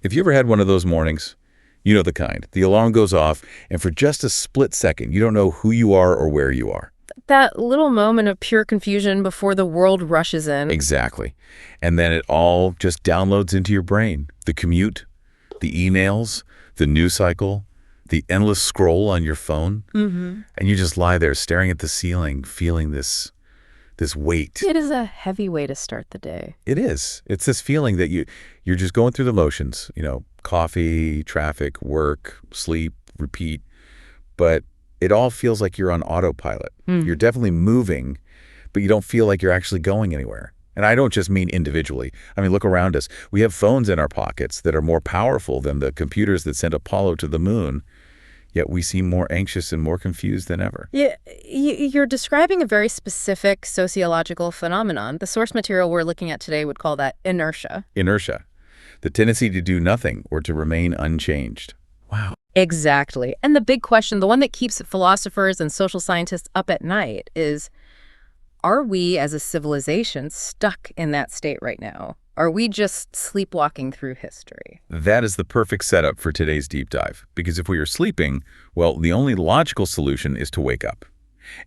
If you ever had one of those mornings, you know the kind. The alarm goes off, and for just a split second, you don't know who you are or where you are. That little moment of pure confusion before the world rushes in. Exactly. And then it all just downloads into your brain. The commute, the emails, the news cycle, the endless scroll on your phone. And you just lie there staring at the ceiling, feeling this weight. It is a heavy way to start the day. It is. It's this feeling that you're just going through the motions, coffee, traffic, work, sleep, repeat. But it all feels like you're on autopilot. You're definitely moving, but you don't feel like you're actually going anywhere. And I don't just mean individually. I mean, look around us. We have phones in our pockets that are more powerful than the computers that sent Apollo to the moon, yet we seem more anxious and more confused than ever. Yeah, you're describing a very specific sociological phenomenon. The source material we're looking at today would call that inertia. Inertia, the tendency to do nothing or to remain unchanged. Wow. Exactly. And the big question, the one that keeps philosophers and social scientists up at night is, are we as a civilization stuck in that state right now? Are we just sleepwalking through history? That is the perfect setup for today's deep dive, because if we are sleeping, well, the only logical solution is to wake up.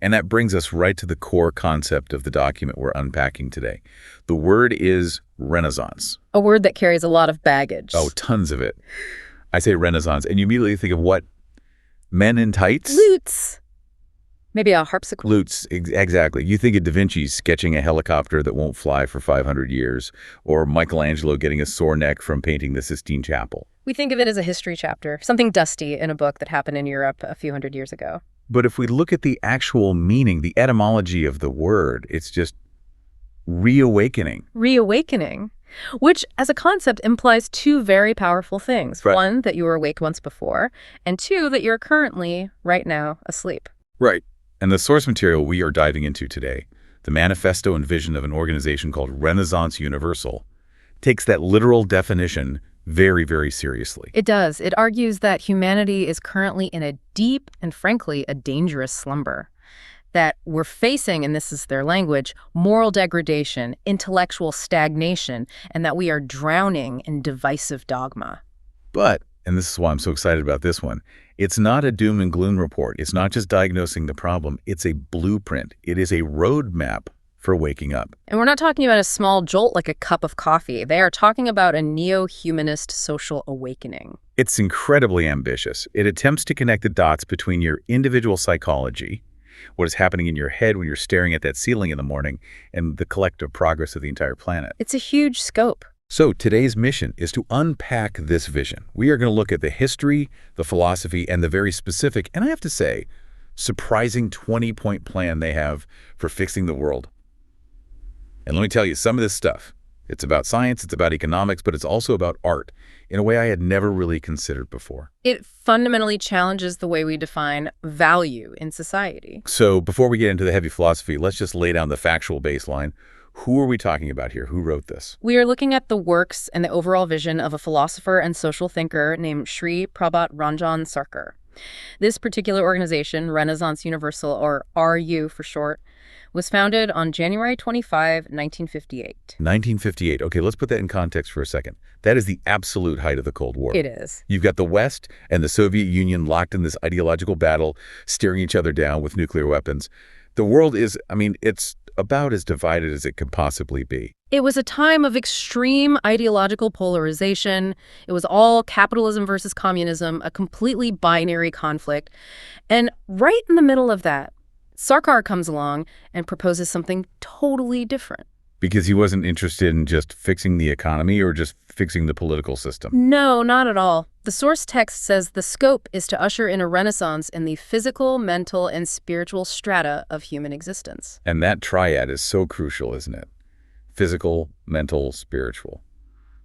And that brings us right to the core concept of the document we're unpacking today. The word is Renaissance. A word that carries a lot of baggage. Oh, tons of it. I say Renaissance, and you immediately think of what? Men in tights? Lutes. Maybe a harpsichord. Lutes, exactly. You think of Da Vinci sketching a helicopter that won't fly for 500 years, or Michelangelo getting a sore neck from painting the Sistine Chapel. We think of it as a history chapter, something dusty in a book that happened in Europe a few hundred years ago. But if we look at the actual meaning, the etymology of the word, it's just reawakening. Reawakening, which as a concept implies two very powerful things. Right. One, that you were awake once before, and two, that you're currently, right now, asleep. Right. And the source material we are diving into today, the manifesto and vision of an organization called Renaissance Universal, takes that literal definition very, very seriously. It does. It argues that humanity is currently in a deep and, frankly, a dangerous slumber. That we're facing, and this is their language, moral degradation, intellectual stagnation, and that we are drowning in divisive dogma. But, and this is why I'm so excited about this one, it's not a doom and gloom report. It's not just diagnosing the problem. It's a blueprint. It is a roadmap for waking up. And we're not talking about a small jolt like a cup of coffee. They are talking about a neo-humanist social awakening. It's incredibly ambitious. It attempts to connect the dots between your individual psychology, what is happening in your head when you're staring at that ceiling in the morning, and the collective progress of the entire planet. It's a huge scope. So today's mission is to unpack this vision. We are going to look at the history, the philosophy, and the very specific, and I have to say, surprising 20-point plan they have for fixing the world. And let me tell you, some of this stuff, it's about science, it's about economics, but it's also about art in a way I had never really considered before. It fundamentally challenges the way we define value in society. So before we get into the heavy philosophy, let's just lay down the factual baseline. Who are we talking about here? Who wrote this? We are looking at the works and the overall vision of a philosopher and social thinker named Shrii Prabhat Ranjan Sarkar. This particular organization, Renaissance Universal, or RU for short, was founded on January 25, 1958. 1958. Okay, let's put that in context for a second. That is the absolute height of the Cold War. It is. You've got the West and the Soviet Union locked in this ideological battle, staring each other down with nuclear weapons. The world is, it's about as divided as it could possibly be. It was a time of extreme ideological polarization. It was all capitalism versus communism, a completely binary conflict. And right in the middle of that, Sarkar comes along and proposes something totally different. Because he wasn't interested in just fixing the economy or just fixing the political system. No, not at all. The source text says the scope is to usher in a renaissance in the physical, mental, and spiritual strata of human existence. And that triad is so crucial, isn't it? Physical, mental, spiritual.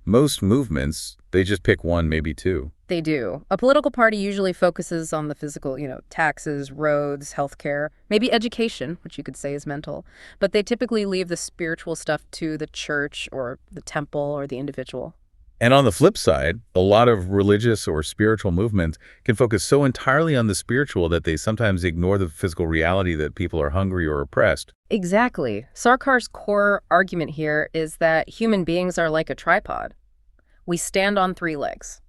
Most movements, they just pick one, maybe two. They do. A political party usually focuses on the physical, taxes, roads, healthcare, maybe education, which you could say is mental. But they typically leave the spiritual stuff to the church or the temple or the individual. And on the flip side, a lot of religious or spiritual movements can focus so entirely on the spiritual that they sometimes ignore the physical reality that people are hungry or oppressed. Exactly. Sarkar's core argument here is that human beings are like a tripod. We stand on three legs: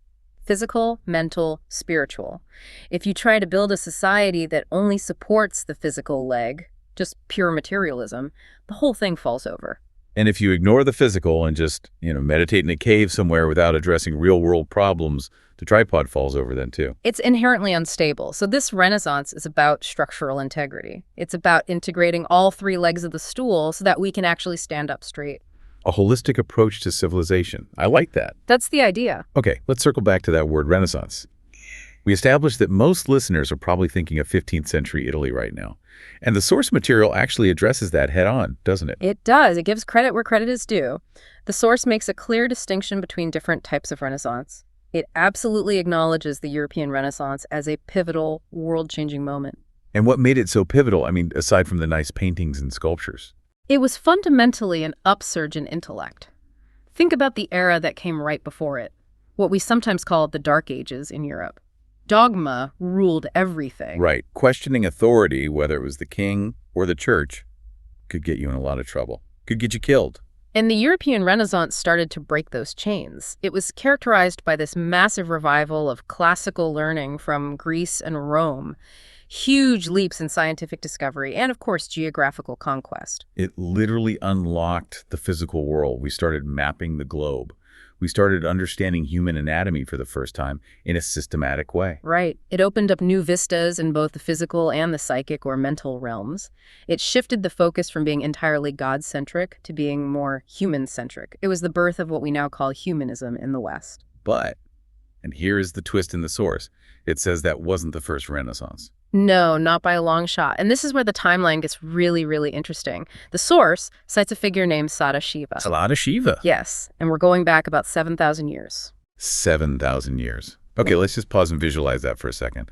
physical, mental, spiritual. If you try to build a society that only supports the physical leg, just pure materialism, the whole thing falls over. And if you ignore the physical and just, meditate in a cave somewhere without addressing real-world problems, the tripod falls over then too. It's inherently unstable. So this renaissance is about structural integrity. It's about integrating all three legs of the stool so that we can actually stand up straight. A holistic approach to civilization. I like that. That's the idea. Okay, let's circle back to that word Renaissance. We established that most listeners are probably thinking of 15th century Italy right now. And the source material actually addresses that head on, doesn't it? It does. It gives credit where credit is due. The source makes a clear distinction between different types of Renaissance. It absolutely acknowledges the European Renaissance as a pivotal, world-changing moment. And what made it so pivotal, aside from the nice paintings and sculptures? It was fundamentally an upsurge in intellect. Think about the era that came right before it, what we sometimes call the Dark Ages in Europe. Dogma ruled everything. Right. Questioning authority, whether it was the king or the church, could get you in a lot of trouble. Could get you killed. And the European Renaissance started to break those chains. It was characterized by this massive revival of classical learning from Greece and Rome, huge leaps in scientific discovery, and of course, geographical conquest. It literally unlocked the physical world. We started mapping the globe. We started understanding human anatomy for the first time in a systematic way. Right. It opened up new vistas in both the physical and the psychic or mental realms. It shifted the focus from being entirely God-centric to being more human-centric. It was the birth of what we now call humanism in the West. But, and here is the twist in the source, it says that wasn't the first Renaissance. No, not by a long shot. And this is where the timeline gets really, really interesting. The source cites a figure named Sadashiva. Sadashiva? Yes, and we're going back about 7,000 years. 7,000 years. Okay, let's just pause and visualize that for a second.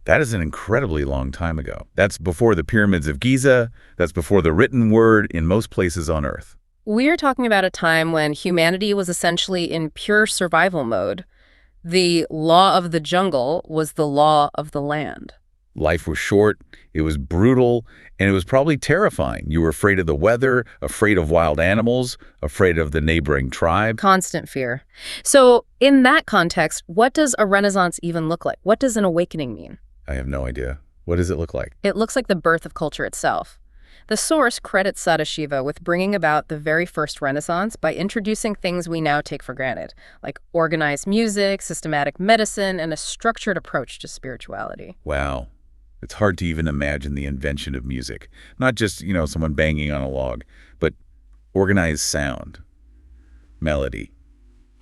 That is an incredibly long time ago. That's before the pyramids of Giza. That's before the written word in most places on Earth. We're talking about a time when humanity was essentially in pure survival mode. The law of the jungle was the law of the land. Life was short, it was brutal, and it was probably terrifying. You were afraid of the weather, afraid of wild animals, afraid of the neighboring tribe. Constant fear. So in that context, what does a Renaissance even look like? What does an awakening mean? I have no idea. What does it look like? It looks like the birth of culture itself. The source credits Sadashiva with bringing about the very first Renaissance by introducing things we now take for granted, like organized music, systematic medicine, and a structured approach to spirituality. Wow. It's hard to even imagine the invention of music. Not just, someone banging on a log, but organized sound, melody,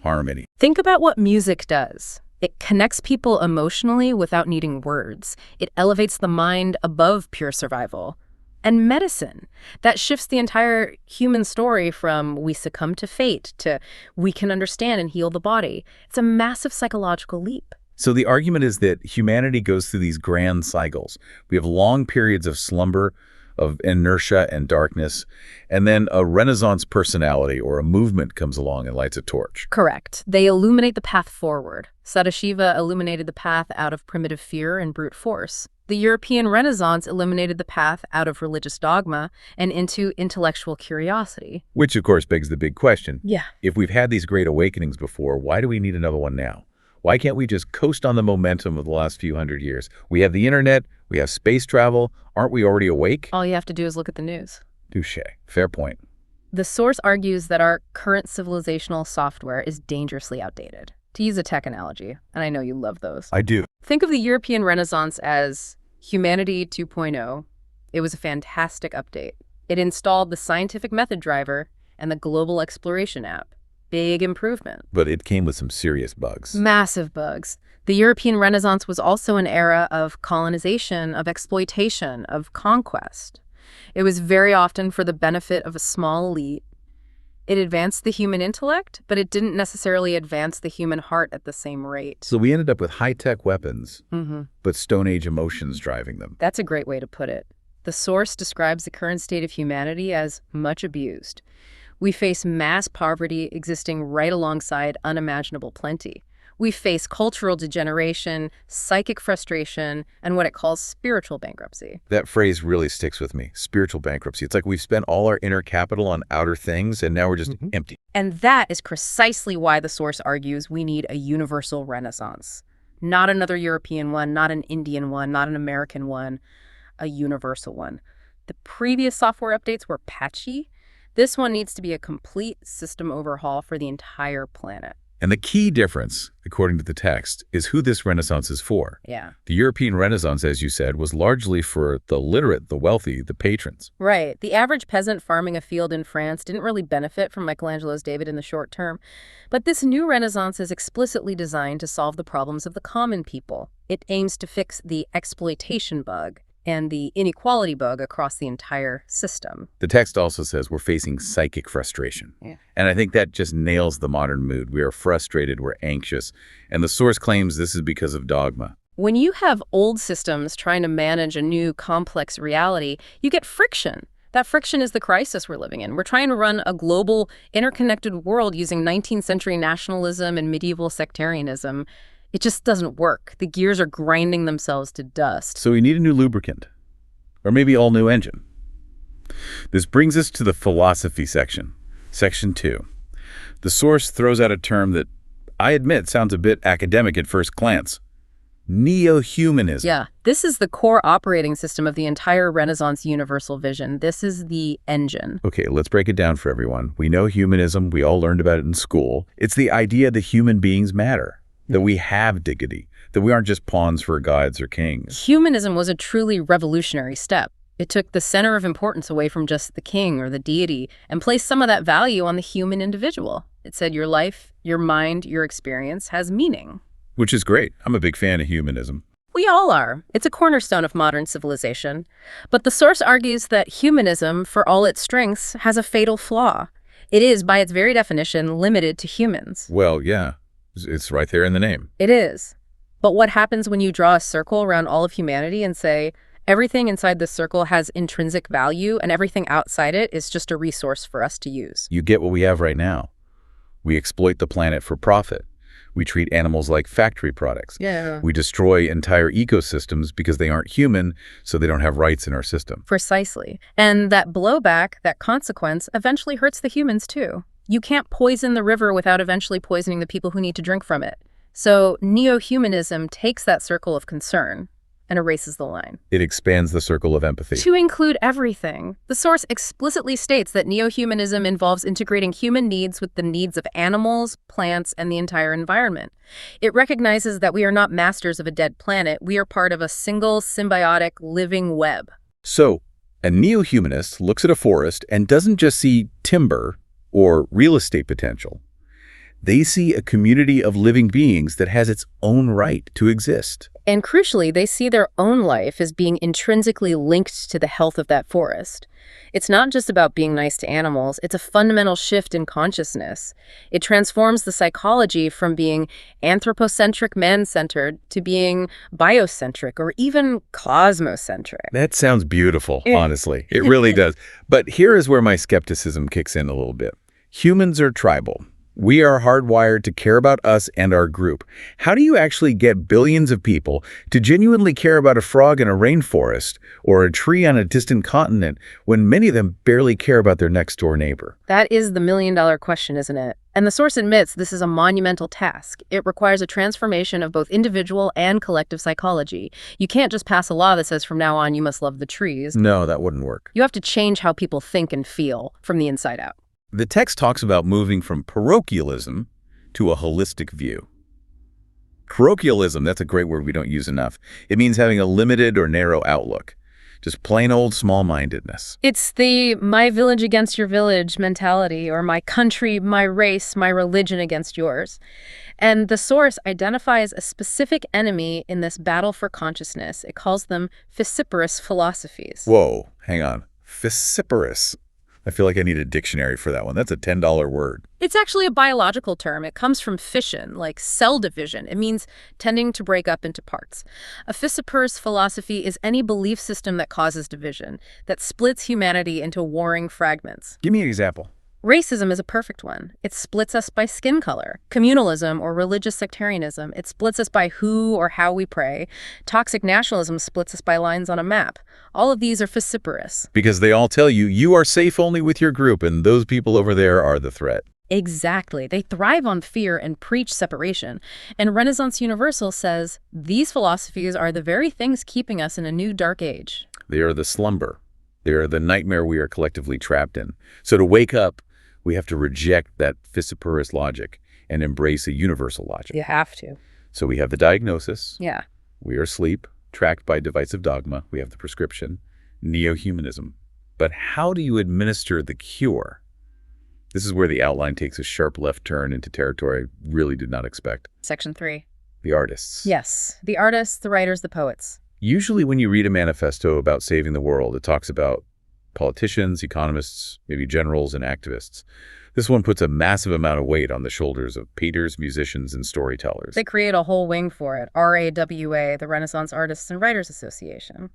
harmony. Think about what music does. It connects people emotionally without needing words. It elevates the mind above pure survival. And medicine, that shifts the entire human story from we succumb to fate to we can understand and heal the body. It's a massive psychological leap. So the argument is that humanity goes through these grand cycles. We have long periods of slumber, of inertia and darkness, and then a Renaissance personality or a movement comes along and lights a torch. Correct. They illuminate the path forward. Sadashiva illuminated the path out of primitive fear and brute force. The European Renaissance illuminated the path out of religious dogma and into intellectual curiosity. Which, of course, begs the big question. Yeah. If we've had these great awakenings before, why do we need another one now? Why can't we just coast on the momentum of the last few hundred years? We have the internet, we have space travel. Aren't we already awake? All you have to do is look at the news. Touché. Fair point. The source argues that our current civilizational software is dangerously outdated. To use a tech analogy, and I know you love those. I do. Think of the European Renaissance as Humanity 2.0. It was a fantastic update. It installed the scientific method driver and the global exploration app. Big improvement. But it came with some serious bugs. Massive bugs. The European Renaissance was also an era of colonization, of exploitation, of conquest. It was very often for the benefit of a small elite. It advanced the human intellect, but it didn't necessarily advance the human heart at the same rate. So we ended up with high-tech weapons, but Stone Age emotions driving them. That's a great way to put it. The source describes the current state of humanity as much abused. We face mass poverty existing right alongside unimaginable plenty. We face cultural degeneration, psychic frustration, and what it calls spiritual bankruptcy. That phrase really sticks with me, spiritual bankruptcy. It's like we've spent all our inner capital on outer things, and now we're just empty. And that is precisely why the source argues we need a universal renaissance. Not another European one, not an Indian one, not an American one, a universal one. The previous software updates were patchy. This one needs to be a complete system overhaul for the entire planet. And the key difference, according to the text, is who this Renaissance is for. Yeah. The European Renaissance, as you said, was largely for the literate, the wealthy, the patrons. Right. The average peasant farming a field in France didn't really benefit from Michelangelo's David in the short term. But this new Renaissance is explicitly designed to solve the problems of the common people. It aims to fix the exploitation bug and the inequality bug across the entire system. The text also says we're facing psychic frustration. Yeah. And I think that just nails the modern mood. We are frustrated, we're anxious, and the source claims this is because of dogma. When you have old systems trying to manage a new complex reality, you get friction. That friction is the crisis we're living in. We're trying to run a global, interconnected world using 19th century nationalism and medieval sectarianism. It just doesn't work. The gears are grinding themselves to dust. So we need a new lubricant, or maybe all new engine. This brings us to the philosophy section, section 2. The source throws out a term that I admit sounds a bit academic at first glance. Neo-Humanism. Yeah, this is the core operating system of the entire Renaissance universal vision. This is the engine. Okay, let's break it down for everyone. We know humanism. We all learned about it in school. It's the idea that human beings matter, that we have dignity, that we aren't just pawns for gods or kings. Humanism was a truly revolutionary step. It took the center of importance away from just the king or the deity and placed some of that value on the human individual. It said your life, your mind, your experience has meaning. Which is great. I'm a big fan of humanism. We all are. It's a cornerstone of modern civilization. But the source argues that humanism, for all its strengths, has a fatal flaw. It is, by its very definition, limited to humans. Well, yeah. It's right there in the name. It is. But what happens when you draw a circle around all of humanity and say, everything inside this circle has intrinsic value and everything outside it is just a resource for us to use? You get what we have right now. We exploit the planet for profit. We treat animals like factory products. Yeah. We destroy entire ecosystems because they aren't human, so they don't have rights in our system. Precisely. And that blowback, that consequence, eventually hurts the humans too. You can't poison the river without eventually poisoning the people who need to drink from it. So neo-humanism takes that circle of concern and erases the line. It expands the circle of empathy. To include everything. The source explicitly states that neo-humanism involves integrating human needs with the needs of animals, plants, and the entire environment. It recognizes that we are not masters of a dead planet. We are part of a single, symbiotic, living web. So, a neo-humanist looks at a forest and doesn't just see timber or real estate potential. They see a community of living beings that has its own right to exist. And crucially, they see their own life as being intrinsically linked to the health of that forest. It's not just about being nice to animals, it's a fundamental shift in consciousness. It transforms the psychology from being anthropocentric, man-centered, to being biocentric or even cosmocentric. That sounds beautiful, honestly. It really does. But here is where my skepticism kicks in a little bit. Humans are tribal. We are hardwired to care about us and our group. How do you actually get billions of people to genuinely care about a frog in a rainforest or a tree on a distant continent when many of them barely care about their next-door neighbor? That is the million-dollar question, isn't it? And the source admits this is a monumental task. It requires a transformation of both individual and collective psychology. You can't just pass a law that says from now on you must love the trees. No, that wouldn't work. You have to change how people think and feel from the inside out. The text talks about moving from parochialism to a holistic view. Parochialism, that's a great word we don't use enough. It means having a limited or narrow outlook. Just plain old small-mindedness. It's the my village against your village mentality, or my country, my race, my religion against yours. And the source identifies a specific enemy in this battle for consciousness. It calls them fissiparous philosophies. Whoa, hang on. Fissiparous. I feel like I need a dictionary for that one. That's a $10 word. It's actually a biological term. It comes from fission, like cell division. It means tending to break up into parts. A fissiparous philosophy is any belief system that causes division, that splits humanity into warring fragments. Give me an example. Racism is a perfect one. It splits us by skin color. Communalism or religious sectarianism, it splits us by who or how we pray. Toxic nationalism splits us by lines on a map. All of these are vociferous. Because they all tell you, you are safe only with your group, and those people over there are the threat. Exactly. They thrive on fear and preach separation. And Renaissance Universal says these philosophies are the very things keeping us in a new dark age. They are the slumber. They are the nightmare we are collectively trapped in. So to wake up, we have to reject that vociferous logic and embrace a universal logic. You have to. So we have the diagnosis. Yeah. We are asleep, tracked by divisive dogma. We have the prescription, neo-humanism. But how do you administer the cure? This is where the outline takes a sharp left turn into territory I really did not expect. Section 3. The artists. Yes. The artists, the writers, the poets. Usually when you read a manifesto about saving the world, it talks about politicians, economists, maybe generals and activists. This one puts a massive amount of weight on the shoulders of painters, musicians, and storytellers. They create a whole wing for it, RAWA, the Renaissance Artists and Writers Association.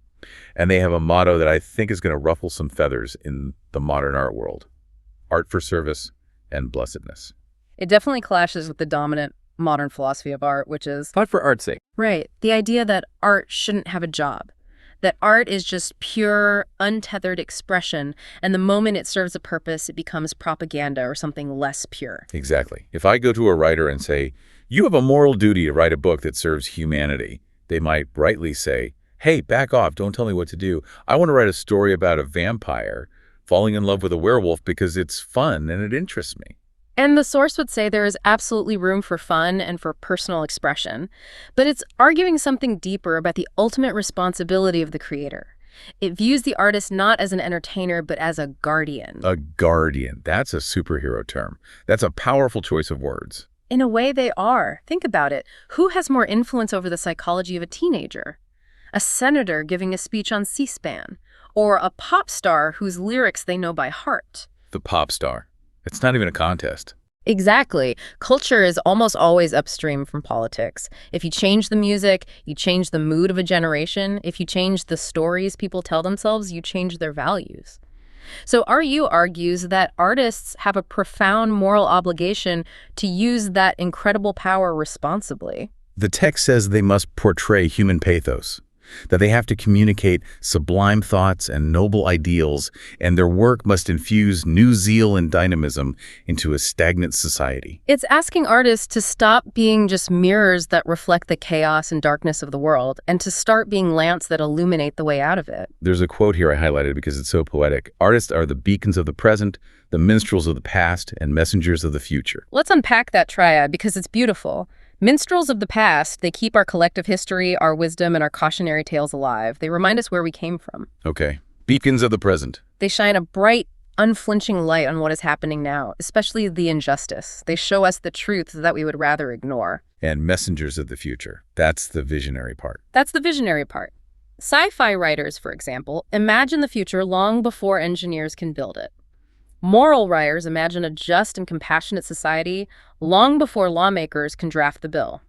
And they have a motto that I think is going to ruffle some feathers in the modern art world. Art for service and blessedness. It definitely clashes with the dominant modern philosophy of art, which is Art for art's sake. right, the idea that art shouldn't have a job, that art is just pure, untethered expression, and the moment it serves a purpose, it becomes propaganda or something less pure. Exactly. If I go to a writer and say, you have a moral duty to write a book that serves humanity, they might rightly say, hey, back off, don't tell me what to do. I want to write a story about a vampire falling in love with a werewolf because it's fun and it interests me. And the source would say there is absolutely room for fun and for personal expression, but it's arguing something deeper about the ultimate responsibility of the creator. It views the artist not as an entertainer, but as a guardian. A guardian. That's a superhero term. That's a powerful choice of words. In a way, they are. Think about it. Who has more influence over the psychology of a teenager? A senator giving a speech on C-SPAN, or a pop star whose lyrics they know by heart? The pop star. It's not even a contest. Exactly. Culture is almost always upstream from politics. If you change the music, you change the mood of a generation. If you change the stories people tell themselves, you change their values. So RU argues that artists have a profound moral obligation to use that incredible power responsibly. The text says they must portray human pathos, that they have to communicate sublime thoughts and noble ideals, and their work must infuse new zeal and dynamism into a stagnant society. It's asking artists to stop being just mirrors that reflect the chaos and darkness of the world, and to start being lamps that illuminate the way out of it. There's a quote here I highlighted because it's so poetic. Artists are the beacons of the present, the minstrels of the past, and messengers of the future. Let's unpack that triad because it's beautiful. Minstrels of the past, they keep our collective history, our wisdom, and our cautionary tales alive. They remind us where we came from. Okay. Beacons of the present. They shine a bright, unflinching light on what is happening now, especially the injustice. They show us the truths that we would rather ignore. And messengers of the future. That's the visionary part. That's the visionary part. Sci-fi writers, for example, imagine the future long before engineers can build it. Moral writers imagine a just and compassionate society long before lawmakers can draft the bill.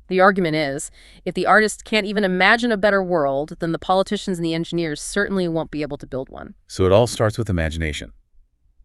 The argument is, if the artists can't even imagine a better world, then the politicians and the engineers certainly won't be able to build one. So it all starts with imagination.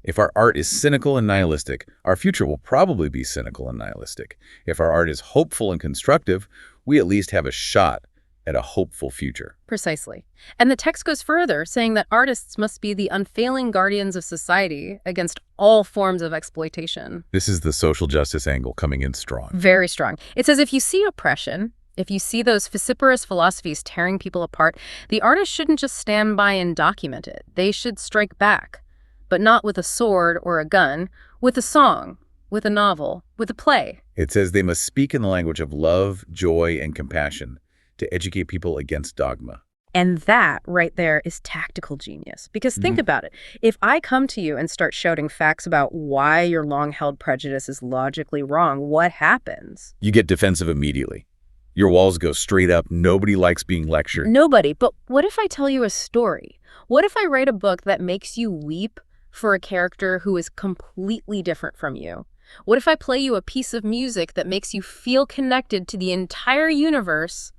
If our art is cynical and nihilistic, our future will probably be cynical and nihilistic. If our art is hopeful and constructive, we at least have a shot at a hopeful future. Precisely. And the text goes further, saying that artists must be the unfailing guardians of society against all forms of exploitation. This is the social justice angle coming in strong. Very strong. It says if you see oppression, if you see those vociferous philosophies tearing people apart, the artist shouldn't just stand by and document it. They should strike back, but not with a sword or a gun, with a song, with a novel, with a play. It says they must speak in the language of love, joy, and compassion to educate people against dogma. And that right there is tactical genius. Because think about it. If I come to you and start shouting facts about why your long-held prejudice is logically wrong, what happens? You get defensive immediately. Your walls go straight up. Nobody likes being lectured. Nobody. But what if I tell you a story? What if I write a book that makes you weep for a character who is completely different from you? What if I play you a piece of music that makes you feel connected to the entire universe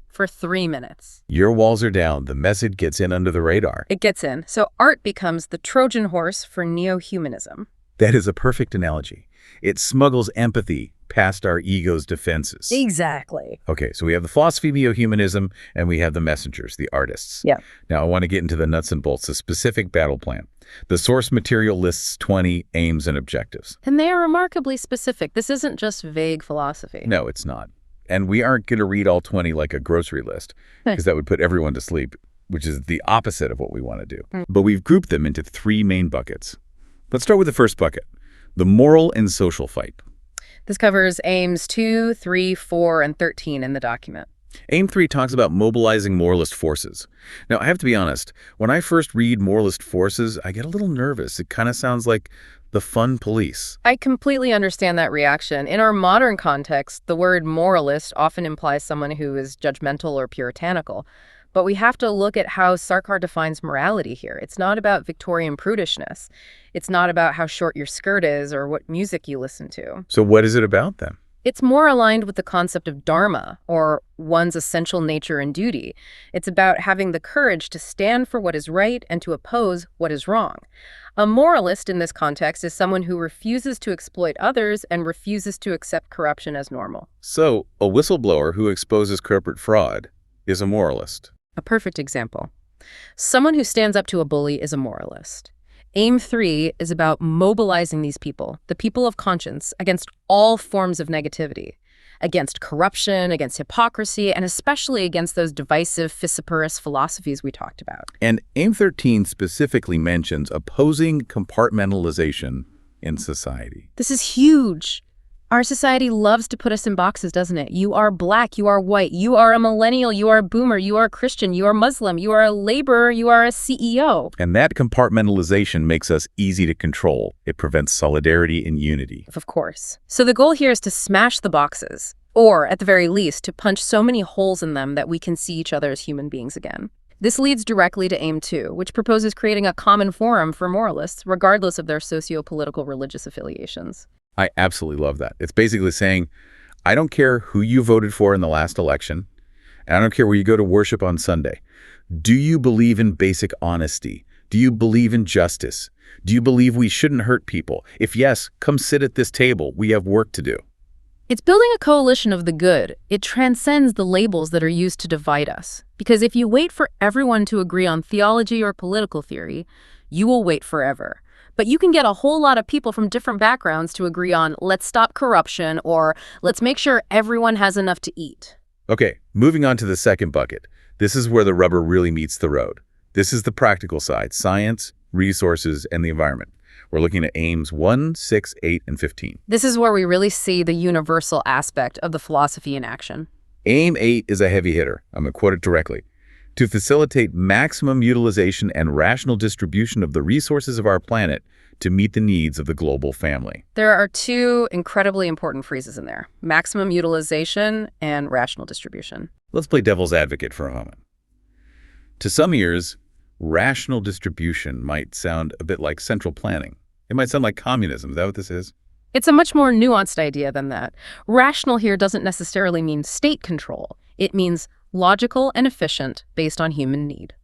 for 3 minutes? Your walls are down. The message gets in under the radar. It gets in. So art becomes the Trojan horse for neo-humanism. That is a perfect analogy. It smuggles empathy past our ego's defenses. Exactly. Okay, so we have the philosophy of neo-humanism, and we have the messengers, the artists. Yeah. Now, I want to get into the nuts and bolts, the specific battle plan. The source material lists 20 aims and objectives. And they are remarkably specific. This isn't just vague philosophy. No, it's not. And we aren't going to read all 20 like a grocery list, because that would put everyone to sleep, which is the opposite of what we want to do. But we've grouped them into 3 main buckets. Let's start with the first bucket, the moral and social fight. This covers aims 2, 3, 4, and 13 in the document. Aim 3 talks about mobilizing moralist forces. Now, I have to be honest, when I first read moralist forces, I get a little nervous. It kind of sounds like the fun police. I completely understand that reaction. In our modern context, the word moralist often implies someone who is judgmental or puritanical. But we have to look at how Sarkar defines morality here. It's not about Victorian prudishness. It's not about how short your skirt is or what music you listen to. So what is it about then? It's more aligned with the concept of dharma, or one's essential nature and duty. It's about having the courage to stand for what is right and to oppose what is wrong. A moralist in this context is someone who refuses to exploit others and refuses to accept corruption as normal. So a whistleblower who exposes corporate fraud is a moralist. A perfect example. Someone who stands up to a bully is a moralist. Aim 3 is about mobilizing these people, the people of conscience, against all forms of negativity, against corruption, against hypocrisy, and especially against those divisive, vociferous philosophies we talked about. And Aim 13 specifically mentions opposing compartmentalization in society. This is huge. Our society loves to put us in boxes, doesn't it? You are black, you are white, you are a millennial, you are a boomer, you are a Christian, you are Muslim, you are a laborer, you are a CEO. And that compartmentalization makes us easy to control. It prevents solidarity and unity. Of course. So the goal here is to smash the boxes, or at the very least, to punch so many holes in them that we can see each other as human beings again. This leads directly to Aim 2, which proposes creating a common forum for moralists, regardless of their socio-political religious affiliations. I absolutely love that. It's basically saying, I don't care who you voted for in the last election, and I don't care where you go to worship on Sunday. Do you believe in basic honesty? Do you believe in justice? Do you believe we shouldn't hurt people? If yes, come sit at this table. We have work to do. It's building a coalition of the good. It transcends the labels that are used to divide us. Because if you wait for everyone to agree on theology or political theory, you will wait forever. But you can get a whole lot of people from different backgrounds to agree on, let's stop corruption, or let's make sure everyone has enough to eat. Okay, moving on to the second bucket. This is where the rubber really meets the road. This is the practical side, science, resources, and the environment. We're looking at aims 1, 6, 8, and 15. This is where we really see the universal aspect of the philosophy in action. Aim 8 is a heavy hitter. I'm going to quote it directly. To facilitate maximum utilization and rational distribution of the resources of our planet to meet the needs of the global family. There are 2 incredibly important phrases in there: maximum utilization and rational distribution. Let's play devil's advocate for a moment. To some ears, rational distribution might sound a bit like central planning. It might sound like communism. Is that what this is? It's a much more nuanced idea than that. Rational here doesn't necessarily mean state control. It means logical and efficient based on human need.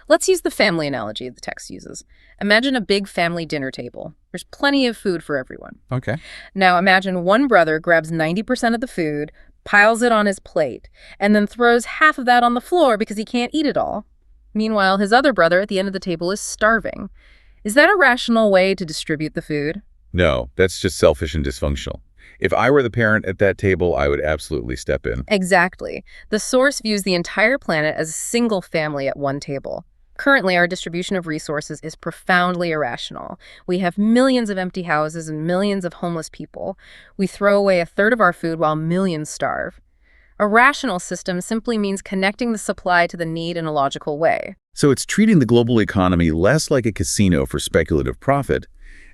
Let's use the family analogy the text uses. Imagine a big family dinner table. There's plenty of food for everyone. Okay. Now imagine one brother grabs 90% of the food, piles it on his plate, and then throws half of that on the floor because he can't eat it all. Meanwhile, his other brother at the end of the table is starving. Is that a rational way to distribute the food? No, that's just selfish and dysfunctional. If I were the parent at that table, I would absolutely step in. Exactly. The source views the entire planet as a single family at one table. Currently, our distribution of resources is profoundly irrational. We have millions of empty houses and millions of homeless people. We throw away a third of our food while millions starve. A rational system simply means connecting the supply to the need in a logical way. So it's treating the global economy less like a casino for speculative profit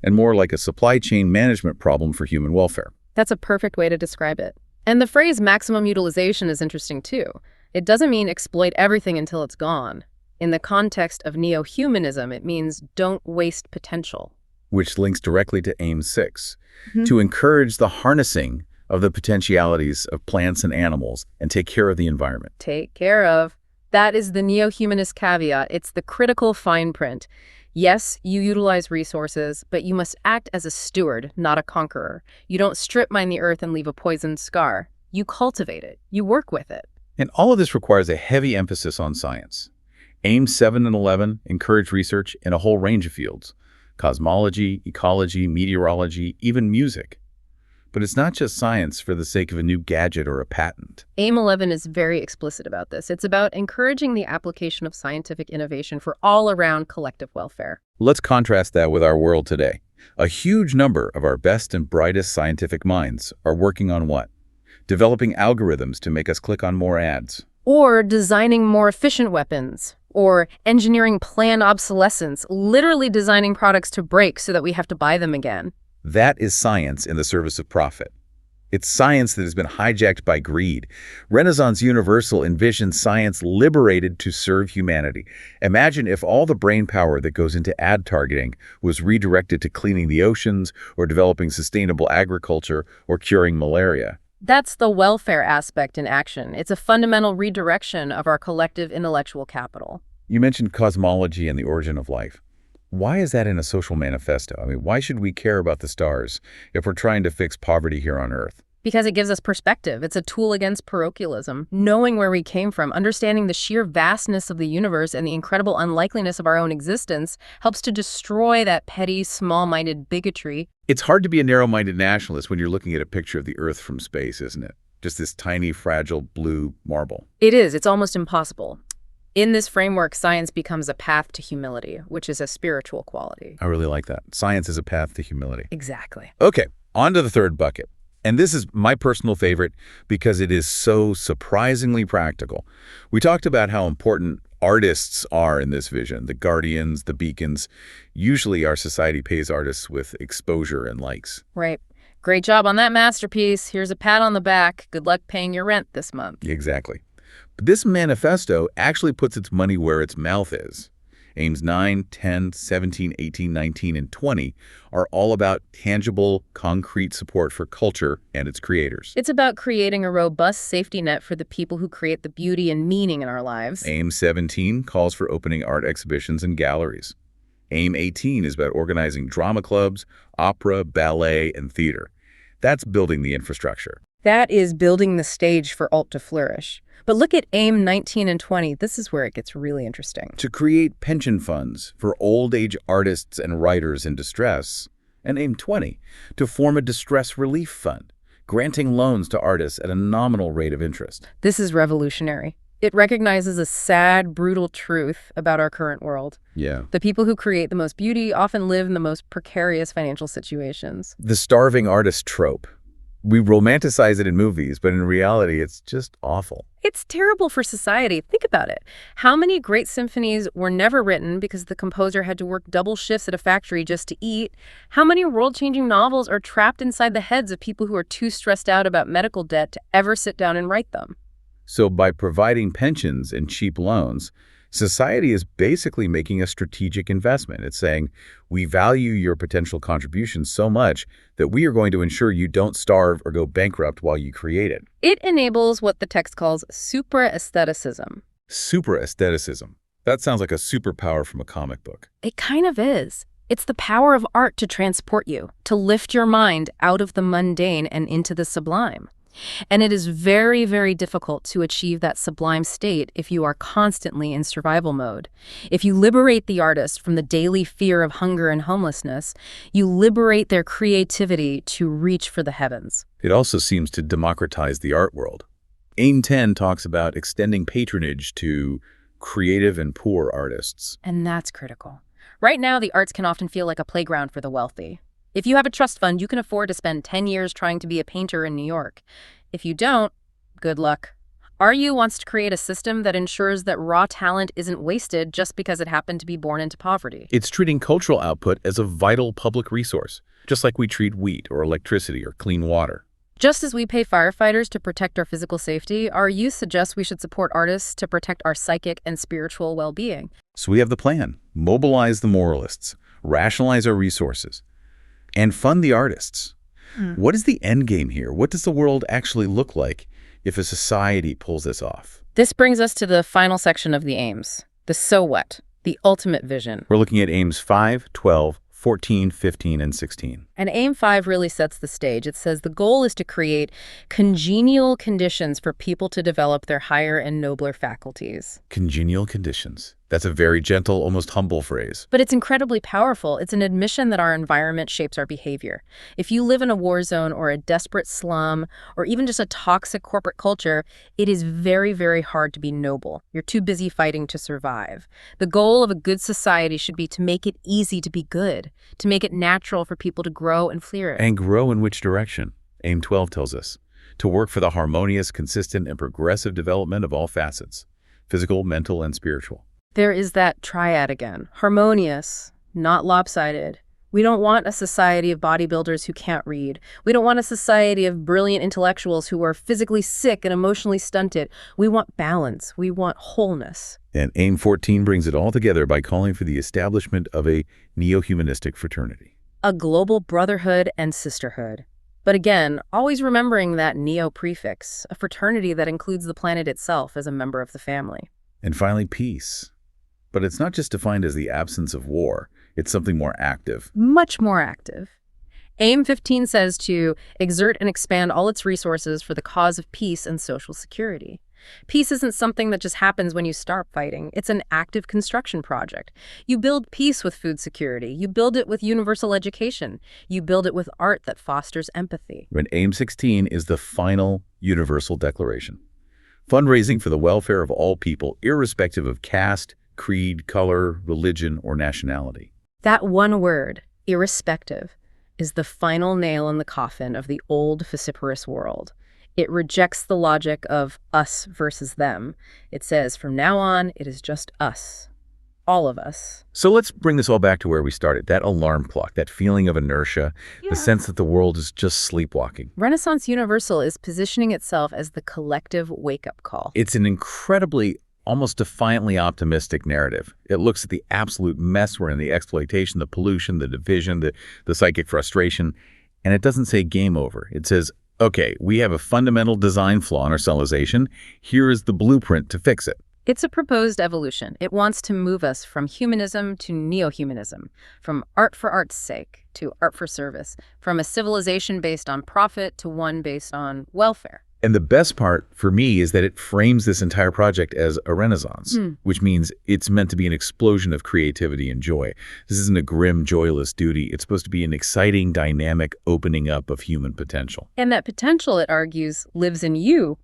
and more like a supply chain management problem for human welfare. That's a perfect way to describe it. And the phrase maximum utilization is interesting too. It doesn't mean exploit everything until it's gone. In the context of neo-humanism, it means don't waste potential. Which links directly to Aim 6, to encourage the harnessing of the potentialities of plants and animals and take care of the environment. Take care of. That is the neo-humanist caveat. It's the critical fine print. Yes, you utilize resources, but you must act as a steward, not a conqueror. You don't strip mine the earth and leave a poisoned scar. You cultivate it. You work with it. And all of this requires a heavy emphasis on science. AIM 7 and 11 encourage research in a whole range of fields: cosmology, ecology, meteorology, even music. But it's not just science for the sake of a new gadget or a patent. AIM 11 is very explicit about this. It's about encouraging the application of scientific innovation for all-around collective welfare. Let's contrast that with our world today. A huge number of our best and brightest scientific minds are working on what? Developing algorithms to make us click on more ads. Or designing more efficient weapons. Or engineering planned obsolescence, literally designing products to break so that we have to buy them again. That is science in the service of profit. It's science that has been hijacked by greed. Renaissance Universal envisioned science liberated to serve humanity. Imagine if all the brain power that goes into ad targeting was redirected to cleaning the oceans or developing sustainable agriculture or curing malaria. That's the welfare aspect in action. It's a fundamental redirection of our collective intellectual capital. You mentioned cosmology and the origin of life. Why is that in a social manifesto? I mean, why should we care about the stars if we're trying to fix poverty here on Earth? Because it gives us perspective. It's a tool against parochialism. Knowing where we came from, understanding the sheer vastness of the universe and the incredible unlikeliness of our own existence helps to destroy that petty, small-minded bigotry. It's hard to be a narrow-minded nationalist when you're looking at a picture of the Earth from space, isn't it? Just this tiny, fragile blue marble. It is. It's almost impossible. In this framework, science becomes a path to humility, which is a spiritual quality. I really like that. Science is a path to humility. Exactly. Okay, on to the third bucket. And this is my personal favorite because it is so surprisingly practical. We talked about how important artists are in this vision, the guardians, the beacons. Usually our society pays artists with exposure and likes. Right. Great job on that masterpiece. Here's a pat on the back. Good luck paying your rent this month. Exactly. But this manifesto actually puts its money where its mouth is. Aims 9, 10, 17, 18, 19, and 20 are all about tangible, concrete support for culture and its creators. It's about creating a robust safety net for the people who create the beauty and meaning in our lives. AIM 17 calls for opening art exhibitions and galleries. AIM 18 is about organizing drama clubs, opera, ballet, and theater. That's building the infrastructure. That is building the stage for alt to flourish. But look at AIM 19 and 20. This is where it gets really interesting. To create pension funds for old-age artists and writers in distress, and AIM 20, to form a distress relief fund, granting loans to artists at a nominal rate of interest. This is revolutionary. It recognizes a sad, brutal truth about our current world. Yeah. The people who create the most beauty often live in the most precarious financial situations. The starving artist trope. We romanticize it in movies, but in reality, it's just awful. It's terrible for society. Think about it. How many great symphonies were never written because the composer had to work double shifts at a factory just to eat? How many world-changing novels are trapped inside the heads of people who are too stressed out about medical debt to ever sit down and write them? So by providing pensions and cheap loans, society is basically making a strategic investment. It's saying, we value your potential contributions so much that we are going to ensure you don't starve or go bankrupt while you create it. It enables what the text calls supra-aestheticism. Supra-aestheticism. That sounds like a superpower from a comic book. It kind of is. It's the power of art to transport you, to lift your mind out of the mundane and into the sublime. And it is very, very difficult to achieve that sublime state if you are constantly in survival mode. If you liberate the artist from the daily fear of hunger and homelessness, you liberate their creativity to reach for the heavens. It also seems to democratize the art world. AIM 10 talks about extending patronage to creative and poor artists. And that's critical. Right now, the arts can often feel like a playground for the wealthy. If you have a trust fund, you can afford to spend 10 years trying to be a painter in New York. If you don't, good luck. RU wants to create a system that ensures that raw talent isn't wasted just because it happened to be born into poverty. It's treating cultural output as a vital public resource, just like we treat wheat or electricity or clean water. Just as we pay firefighters to protect our physical safety, RU suggests we should support artists to protect our psychic and spiritual well-being. So we have the plan. Mobilize the moralists, rationalize our resources, and fund the artists. What is the end game here? What does the world actually look like if a society pulls this off? This brings us to the final section of the aims, the so what. The ultimate vision. We're looking at aims 5, 12, 14, 15, and 16. And aim 5 really sets the stage. It says the goal is to create congenial conditions for people to develop their higher and nobler faculties. Congenial conditions. That's a very gentle, almost humble phrase. But it's incredibly powerful. It's an admission that our environment shapes our behavior. If you live in a war zone or a desperate slum or even just a toxic corporate culture, it is very, very hard to be noble. You're too busy fighting to survive. The goal of a good society should be to make it easy to be good, to make it natural for people to grow and flourish. And grow in which direction? Aim 12 tells us. To work for the harmonious, consistent, and progressive development of all facets, physical, mental, and spiritual. There is that triad again. Harmonious, not lopsided. We don't want a society of bodybuilders who can't read. We don't want a society of brilliant intellectuals who are physically sick and emotionally stunted. We want balance. We want wholeness. And aim 14 brings it all together by calling for the establishment of a neo-humanistic fraternity. A global brotherhood and sisterhood. But again, always remembering that neo prefix, a fraternity that includes the planet itself as a member of the family. And finally, peace. But it's not just defined as the absence of war. It's something more active. Much more active. AIM 15 says to exert and expand all its resources for the cause of peace and social security. Peace isn't something that just happens when you start fighting. It's an active construction project. You build peace with food security. You build it with universal education. You build it with art that fosters empathy. And AIM 16 is the final universal declaration. Fundraising for the welfare of all people, irrespective of caste, creed, color, religion, or nationality. That one word, irrespective, is the final nail in the coffin of the old vociferous world. It rejects the logic of us versus them. It says, from now on, it is just us. All of us. So let's bring this all back to where we started. That alarm clock, that feeling of inertia, the sense that the world is just sleepwalking. Renaissance Universal is positioning itself as the collective wake-up call. It's an incredibly, almost defiantly optimistic narrative. It looks at the absolute mess we're in, the exploitation, the pollution, the division, the psychic frustration, and it doesn't say game over. It says, okay, we have a fundamental design flaw in our civilization. Here is the blueprint to fix it. It's a proposed evolution. It wants to move us from humanism to neo-humanism, from art for art's sake to art for service, from a civilization based on profit to one based on welfare. And the best part for me is that it frames this entire project as a renaissance, which means it's meant to be an explosion of creativity and joy. This isn't a grim, joyless duty. It's supposed to be an exciting, dynamic opening up of human potential. And that potential, it argues, lives in you,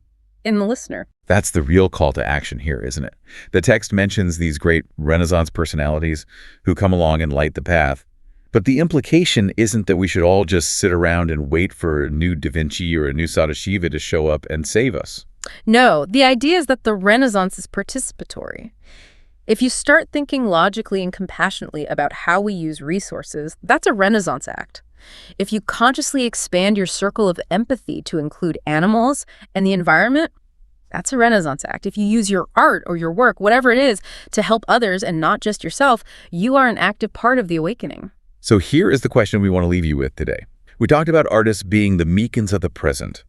in the listener. That's the real call to action here, isn't it? The text mentions these great Renaissance personalities who come along and light the path. But the implication isn't that we should all just sit around and wait for a new Da Vinci or a new Sadashiva to show up and save us. No, the idea is that the Renaissance is participatory. If you start thinking logically and compassionately about how we use resources, that's a Renaissance act. If you consciously expand your circle of empathy to include animals and the environment, that's a Renaissance act. If you use your art or your work, whatever it is, to help others and not just yourself, you are an active part of the awakening. So here is the question we want to leave you with today. We talked about artists being the beacons of the present.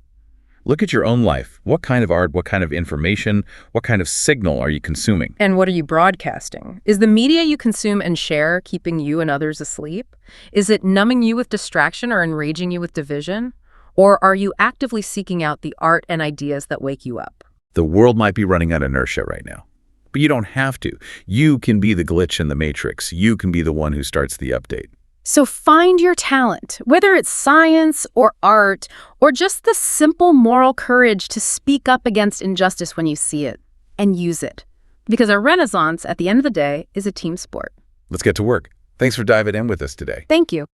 Look at your own life. What kind of art, what kind of information, what kind of signal are you consuming? And what are you broadcasting? Is the media you consume and share keeping you and others asleep? Is it numbing you with distraction or enraging you with division? Or are you actively seeking out the art and ideas that wake you up? The world might be running on inertia right now, but you don't have to. You can be the glitch in the matrix. You can be the one who starts the update. So find your talent, whether it's science or art, or just the simple moral courage to speak up against injustice when you see it, and use it. Because a Renaissance, at the end of the day, is a team sport. Let's get to work. Thanks for diving in with us today. Thank you.